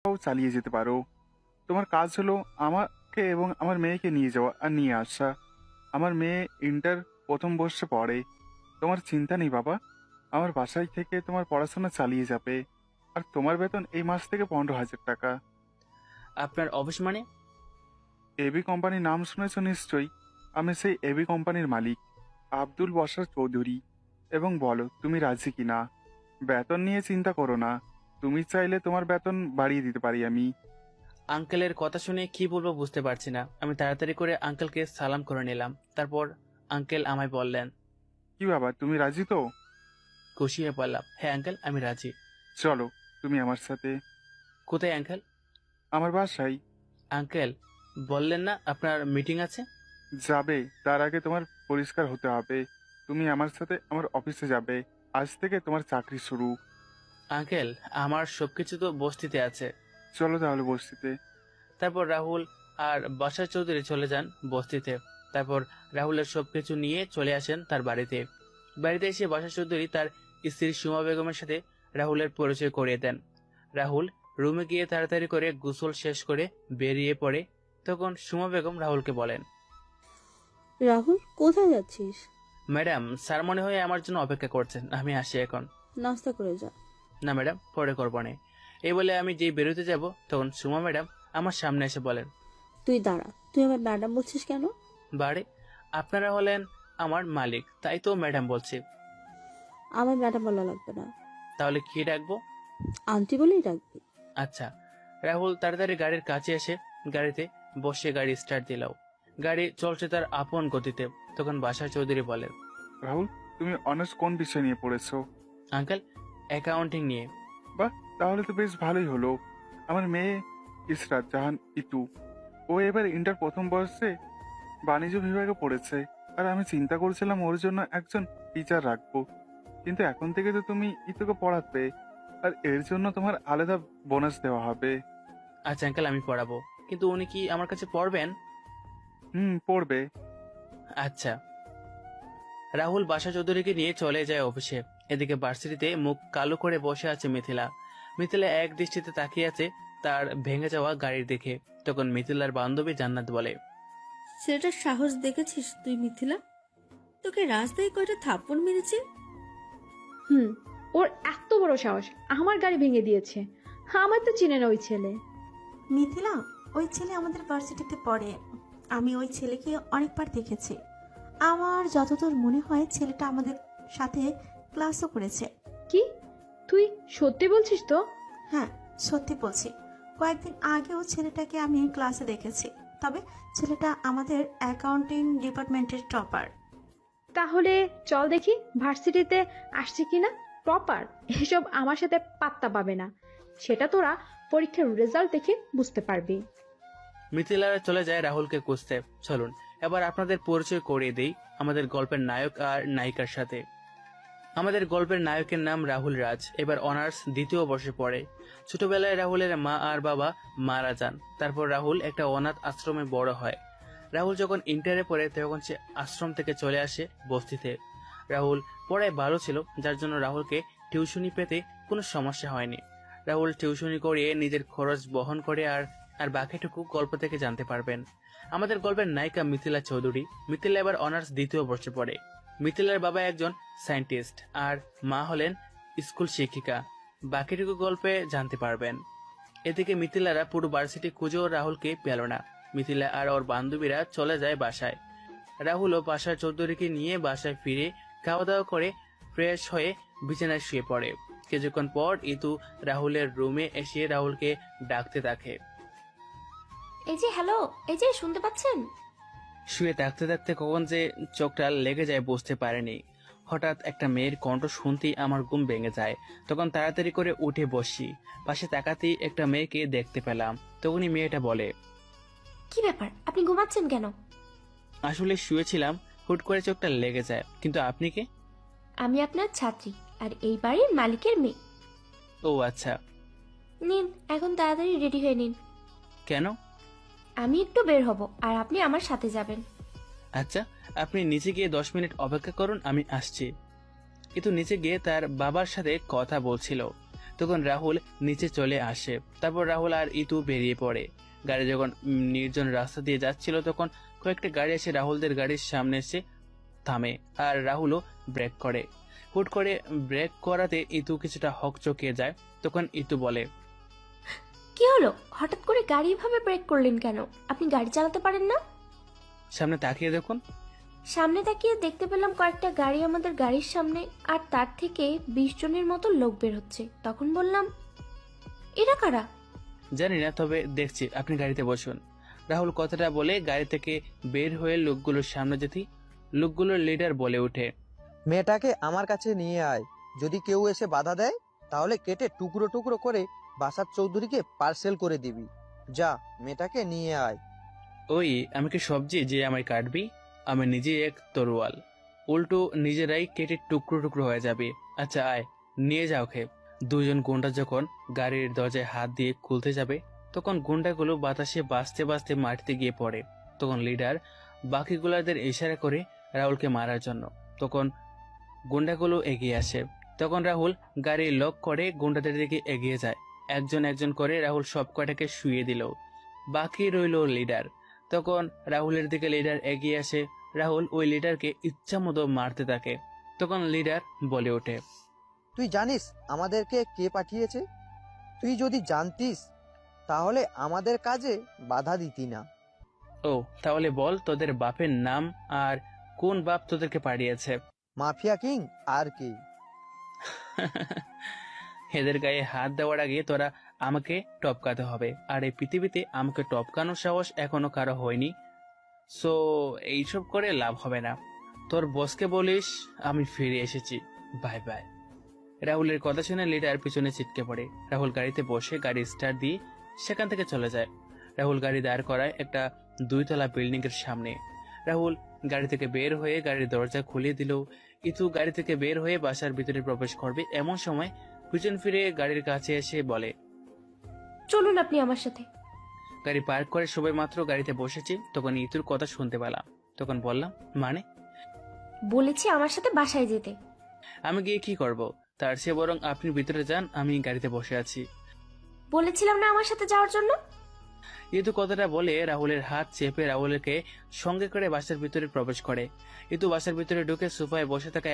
চালিয়ে যেতে পারো। তোমার কাজ হলো আমাকে এবং আমার মেয়েকে নিয়ে যাওয়া আর নিয়ে আসা। আমার মেয়ে ইন্টার প্রথম বর্ষে পড়ে। তোমার চিন্তা নেই বাবা, আমার বাসায় থেকে তোমার পড়াশোনা চালিয়ে যাবে। আর তোমার বেতন এই মাস থেকে 15,000 টাকা। আপনার অফিস মানে? এবি কোম্পানির নাম শুনেছ নিশ্চয়ই। আমি সেই এবি কোম্পানির মালিক আব্দুল বসার চৌধুরী। এবং বলো তুমি রাজি কিনা। বেতন নিয়ে চিন্তা করো না, তুমি চাইলে তোমার বেতন বাড়িয়ে দিতে পারি আমি। আঙ্কেলের কথা শুনে কি বলবো বুঝতে পারছি না। আমি তাড়াতাড়ি করে আঙ্কেলকে সালাম করে নিলাম। তারপর আঙ্কেল আমায় বললেন। কি বাবা, তুমি রাজি তো? খুশি হয়ে বললাম, হ্যাঁ আঙ্কেল, আমি রাজি। চলো তুমি আমার সাথে। কোথায় আঙ্কেল? আমার বাসায়। আঙ্কেল, বললেন না আপনার মিটিং আছে? যাবে তার আগে তোমার পরিষ্কার হতে হবে। তুমি আমার সাথে আমার অফিসে যাবে। আজ থেকে তোমার চাকরি শুরু। আঙ্কেল, আমার সবকিছু তো বস্তিতে আছে। চলো তাহলে বসতিতে। তারপর রাহুল আর বাসার চৌধুরী চলে যান বস্তিতে। তারপর রাহুলের সবকিছু নিয়ে চলে আসেন তার বাড়িতে। বাড়িতে এসে বাসার চৌধুরী তার স্ত্রী সুমা বেগমের সাথে রাহুলের পরিচয় করিয়ে দেন। রাহুল রুমে গিয়ে তাড়াতাড়ি করে গোসল শেষ করে বেরিয়ে পড়ে। তখন সুমা বেগম রাহুলকে বলেন, রাহুল, কোথায় যাচ্ছিস? ম্যাডাম, স্যার মনে হয় আমার জন্য অপেক্ষা করছেন, আমি আসি এখন। নাস্তা করে যা। না ম্যাডাম, পরে করবো না। এই বলে আমি যেই বেরোতে যাব তখন সুমা ম্যাডাম আমার সামনে এসে বলেন, তুই দাঁড়া, তুই আমার ম্যাডাম বলছিস কেন? বাড়ি, আপনারা হলেন আমার মালিক, তাই তো ম্যাডাম বলছি। আমার ম্যাডাম বলা লাগবে না, তাহলে কি ডাকবো? আন্টি বলেই ডাকবি। আচ্ছা। রাহুল তাড়াতাড়ি গাড়ির কাছে এসে গাড়িতে বসে গাড়ি স্টার্ট দিল। গাড়ি চলছে তার আপন গতিতে। তখন বাসার চৌধুরী বলেন, রাহুল, তুমি অনার্স কোন বিষয় নিয়ে পড়েছো? আঙ্কেল, অ্যাকাউন্টিং নিয়ে। বাহ, তাহলে তো বেশ ভালোই হলো। আমার মেয়ে ইসরাত জাহান ইতু, ও এবার ইন্টার প্রথম বর্ষে বাণিজ্য বিভাগে পড়েছে। আর আমি চিন্তা করছিলাম ওর জন্য একজন টিচার রাখবো। কিন্তু এখন থেকে তো তুমি ইতুকে পড়াবে, আর এর জন্য তোমার আলাদা বোনাস দেওয়া হবে। আচ্ছা আঙ্কেল, আমি পড়াবো, কিন্তু উনি কি আমার কাছে পড়বেন? পড়বে। আচ্ছা। রাহুল বাসা চৌধুরীকে নিয়ে চলে যায় অফিসে। এদিকে ভার্সিটিতে মুখ কালো করে বসে আছে মিথিলা। মিথিলা এক দৃষ্টিতে তাকিয়ে আছে তার ভেঙে যাওয়া গাড়ির দিকে। তখন মিথিলার বান্ধবী জান্নাত বলে, ছেলেটার সাহস দেখেছিস তুই মিথিলা? তোকে রাস্তায় কয়টা থাপ্পড় মেরেছে। হুম, ওর এত বড় সাহস আমার গাড়ি ভেঙে দিয়েছে। আমার তো চিনে না ওই ছেলে। মিথিলা, ওই ছেলে আমাদের ভার্সিটিতে পড়ে। আমি ওই ছেলেকে অনেকবার দেখেছি। আমার যতদূর মনে হয় ছেলেটা আমাদের সাথে ক্লাসও করেছে। কি, তুই সত্যি বলছিস তো? হ্যাঁ, সত্যি বলছি। কয়েকদিন আগেও ছেলেটাকে আমি ক্লাসে দেখেছি। তবে ছেলেটা আমাদের অ্যাকাউন্টিং ডিপার্টমেন্টের টপার। তাহলে চল দেখি ভার্সিটিতে আসছে কিনা। প্রপার এসব আমার সাথে পাত্তা পাবে না, সেটা তোরা পরীক্ষার রেজাল্ট দেখে বুঝতে পারবি। মিথিলা চলে যায় রাহুলকে খুঁজতে। চলুন এবার আপনাদের পরিচয় করিয়ে দেই আমাদের গল্পের নায়ক আর নায়িকার সাথে। আমাদের গল্পের নায়কের নাম রাহুল রাজ। এবার অনার্স দ্বিতীয় বর্ষে পড়ে। ছোটবেলায় রাহুলের মা আর বাবা মারা যান। তারপর রাহুল একটা অনাথ আশ্রমে বড় হয়। রাহুল যখন ইন্টারে পড়ে তখন সে আশ্রম থেকে চলে আসে বস্তিতে। রাহুল পড়ায় ভালো ছিল, যার জন্য রাহুলকে টিউশনি পেতে কোনো সমস্যা হয়নি। রাহুল টিউশনি করিয়ে নিজের খরচ বহন করে আর আর বাকিটুকু গল্প থেকে জানতে পারবেন। আমাদের গল্পের নায়িকা মিথিলা চৌধুরী। মিথিলা এবার অনার্স দ্বিতীয় বর্ষে পড়ে। মিথিলার বাবা একজন সায়েন্টিস্ট আর মা হলেন স্কুল শিক্ষিকা। বাকিটুকু গল্পে জানতে পারবেন। এদিকে মিথিলারা পুরো ভার্সিটি খুঁজেও রাহুলকে পেল না। মিথিলা আর ওর বান্ধবীরা চলে যায় বাসায়। রাহুলও বাসার চৌধুরীকে নিয়ে বাসায় ফিরে খাওয়া দাওয়া করে ফ্রেশ হয়ে বিছানায় শুয়ে পড়ে। কিছুক্ষণ পর ইতু রাহুলের রুমে এসে রাহুলকে ডাকতে থাকে। এই যে হ্যালো, এই যে শুনতে পাচ্ছেন? শুয়ে থাকতে থাকতে কখন যে চোখটা লেগে যায় বুঝতে পারেনি। হঠাৎ একটা মেয়ের কণ্ঠ শুনতেই আমার ঘুম ভেঙে যায়। তখন তাড়াতাড়ি করে উঠে বসি। পাশে তাকাতেই একটা মেয়েকে দেখতে পেলাম। তখনই মেয়েটা বলে, কি ব্যাপার, আপনি ঘুমাচ্ছেন কেন? আসলে শুয়েছিলাম, হুট করে চোখটা লেগে যায়। কিন্তু আপনি কে? আমি আপনার ছাত্রী আর এই বাড়ির মালিকের মেয়ে। ও আচ্ছা। নিন, এখন তাড়াতাড়ি রেডি হয়ে নিন। কেন? আমি একটু বের হব আর আপনি আমার সাথে যাবেন। আচ্ছা, আপনি নিচে গিয়ে 10 মিনিট অপেক্ষা করুন, আমি আসছি। কিন্তু নিচে গিয়ে তার বাবার সাথে কথা বলছিল। তখন রাহুল নিচে চলে আসে। তারপর রাহুল আর ইতু বেরিয়ে পড়ে। গাড়ি যখন নির্জন রাস্তা দিয়ে যাচ্ছিল তখন কয়েকটা গাড়ি এসে রাহুলদের গাড়ির সামনে এসে থামে আর রাহুলও ব্রেক করে। হুট করে ব্রেক করাতে ইতু কিছুটা হকচকিয়ে যায়। তখন ইতু বলে, কি হলো, হঠাৎ করে গাড়ি ভাবে ব্রেক করলেন কেন? আপনি গাড়ি চালাতে পারেন না? সামনে তাকিয়ে দেখুন। সামনে তাকিয়ে দেখতে পেলাম কয়েকটা গাড়ি আমাদের গাড়ির সামনে, আর তার থেকে 20 জনের মতো লোক বের হচ্ছে। তখন বললাম, এরা কারা? জানি না, তবে দেখছি, আপনি গাড়িতে বসুন। রাহুল কথাটা বলে গাড়ি থেকে বের হয়ে লোকগুলোর সামনে যেতেই লোকগুলোর লিডার বলে ওঠে, মেয়েটাকে আমার কাছে নিয়ে আয়। যদি কেউ এসে বাধা দেয় তাহলে কেটে টুকরো টুকরো করে বাসার চৌধুরীকে পার্সেল করে দিবি। যা, মেয়েটাকে নিয়ে আয়। ওই আমি কি সবজি যে আমায় কাটবি? আমি নিজে এক তরোয়াল, উল্টো নিজেরাই কেটে টুকরো টুকরো হয়ে যাবে। আচ্ছা আয়, নিয়ে যাও খে। দুজন গুন্ডা যখন গাড়ির দরজায় হাত দিয়ে খুলতে যাবে তখন গুন্ডাগুলো বাতাসে বাঁচতে বাঁচতে মাটিতে গিয়ে পড়ে। তখন লিডার বাকিগুলাদের ইশারা করে রাহুলকে মারার জন্য। তখন গুন্ডাগুলো এগিয়ে আসে। তখন রাহুল গাড়ি লক করে গুন্ডাদের দিকে এগিয়ে যায়। একজন একজন করে রাহুল সব কয়টাকে শুইয়ে দিল। বাকি রইল লিডার। তখন রাহুলের দিকে লিডার এগিয়ে আসে। রাহুল ওই লিডারকে ইচ্ছা মতো মারতে থাকে। তখন লিডার বলে ওঠে, তুই জানিস আমাদেরকে কে পাঠিয়েছে? তুই যদি জানতিস তাহলে আমাদের কাজে বাধা দিতি না। ও তাহলে বল তোদের বাপের নাম আর কোন বাপ তোদেরকে পাঠিয়েছে? মাফিয়া কিং আর কি? এদের গায়ে হাত দেওয়ার আগে তোরা আমাকে টপকাতে হবে, আর এই পৃথিবীতে আমাকে টপকানোর সাহস এখনো কারো হয়নি। সো এইসব করে লাভ হবে না। তোর বসকে বলিস আমি ফিরে এসেছি। Bye bye. রাহুলের কথা শুনে লিডার পিছনে ছিটকে পড়ে। রাহুল গাড়িতে বসে গাড়ি স্টার্ট দিয়ে সেখান থেকে চলে যায়। রাহুল গাড়ি দাঁড় করায় একটা 2 তলা বিল্ডিং এর সামনে। রাহুল গাড়ি থেকে বের হয়ে গাড়ির দরজা খুলে দিল। ইতু গাড়ি থেকে বের হয়ে বাসার ভিতরে প্রবেশ করবে এমন সময় পিছন ফিরে গাড়ির কাছে এসে বলে, চলুন আপনি আমার সাথে। গাড়ি পার্ক করে সবাই মাত্র গাড়িতে বসেছি তখন ইতুর কথা শুনতে পেলাম। তখন বললাম, মানে? বলেছি আমার সাথে বাসায় যেতে। আমি গিয়ে কি করব? তার চেয়ে বরং আপনি ভিতরে যান, আমি গাড়িতে বসে আছি। বলেছিলাম না আমার সাথে যাওয়ার জন্য? ইতু কথাটা বলে রাহুলের হাত চেপে রাহুলকে সঙ্গে করে বাসার ভিতরে প্রবেশ করে। ইতু বাসার ভিতরে ঢুকে সোফায় বসে থাকা